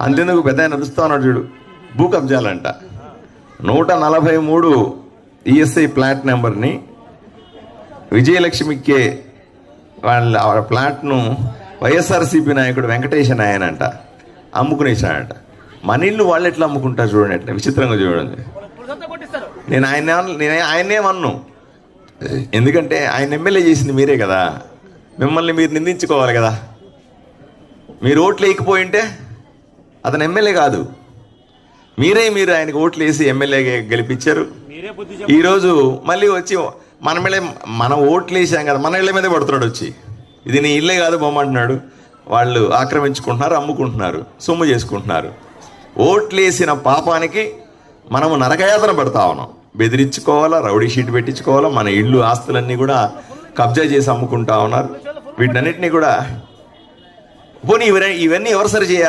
అంతెందుకు పెద్ద ఆయన నడుస్తా ఉన్నాడు చూడు, భూ కబ్జాలంట. 143 ఈఎస్ఐ ప్లాట్ నెంబర్ని విజయలక్ష్మికే వాళ్ళ ప్లాట్ను వైఎస్ఆర్సీపీ నాయకుడు వెంకటేశన్ ఆయనంట అమ్ముకునేసాడంట. మన ఇల్లు వాళ్ళు ఎట్లా అమ్ముకుంటారు చూడండి, ఎట్లా విచిత్రంగా చూడండి. నేను ఆయన్నేమన్ను, ఎందుకంటే ఆయన ఎమ్మెల్యే చేసింది మీరే కదా, మిమ్మల్ని మీరు నిందించుకోవాలి కదా. మీరు ఓట్లు వేయకపోయింటే అతను ఎమ్మెల్యే కాదు, మీరు ఆయనకు ఓట్లు వేసి ఎమ్మెల్యేగా గెలిపించారు. ఈరోజు మళ్ళీ వచ్చి మనం ఓట్లు వేసాం కదా, మన ఇళ్ళ మీదే పడుతున్నాడు వచ్చి, ఇది నీ ఇల్లే కాదు బొమ్మంటున్నాడు. వాళ్ళు ఆక్రమించుకుంటున్నారు, అమ్ముకుంటున్నారు, సొమ్ము చేసుకుంటున్నారు. ఓట్లు వేసిన పాపానికి మనము నరకయాతన పడతా ఉన్నాం. బెదిరించుకోవాలా, రౌడీ షీట్ పెట్టించుకోవాలా, మన ఇళ్ళు ఆస్తులన్నీ కూడా కబ్జా చేసి అమ్ముకుంటా ఉన్నారు. వీటన్నిటినీ కూడా పోనీ ఇవన్నీ ఎవరు సరి చేయాలి?